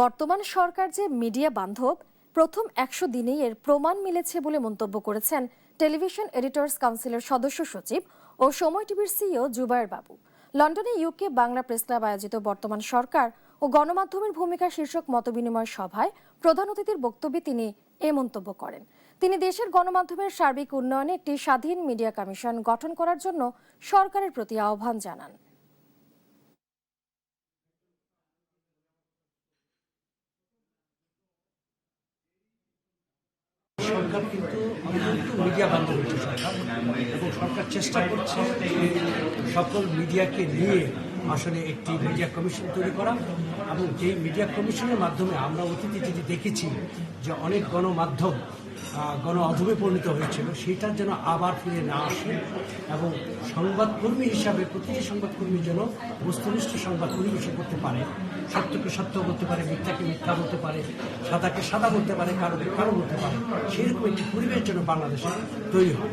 বর্তমান সরকার যে মিডিয়া বান্ধব, প্রথম ১০০ দিনেই এর প্রমাণ মিলেছে বলে মন্তব্য করেছেন টেলিভিশন এডিটর্স কাউন্সিলের সদস্য সচিব ও সময় টিভির সিইও জুবায়ের বাবু। লন্ডনে ইউকে বাংলা প্রেস ক্লাব আয়োজিত বর্তমান সরকার ও গণমাধ্যমের ভূমিকা শীর্ষক মতবিনিময় সভায় প্রধান অতিথির বক্তব্যে তিনি এ মন্তব্য করেন। তিনি দেশের গণমাধ্যমের সার্বিক উন্নয়নে একটি স্বাধীন মিডিয়া কমিশন গঠন করার জন্য সরকারের প্রতি আহ্বান জানান। সরকার কিন্তু মিডিয়া বান্ধব সরকার এবং সরকার চেষ্টা করছে সকল মিডিয়াকে নিয়ে আসলে একটি মিডিয়া কমিশন তৈরি করা, এবং যেই মিডিয়া কমিশনের মাধ্যমে আমরা অতীতে যদি দেখেছি যে অনেক গণমাধ্যম গণ অধমে পরিণত হয়েছিল, সেইটার যেন আবার ফিরে না আসে এবং সংবাদকর্মী হিসাবে প্রতিটি সংবাদকর্মী যেন বস্তুনিষ্ঠ সংবাদ পরিবেশন করতে পারে, সত্যকে সত্য বলতে পারে, মিথ্যাকে মিথ্যা বলতে পারে, সাদাকে সাদা বলতে পারে, কারোকে কারো বলতে পারে, সেরকম একটি পরিবেশ যেন বাংলাদেশে তৈরি হয়।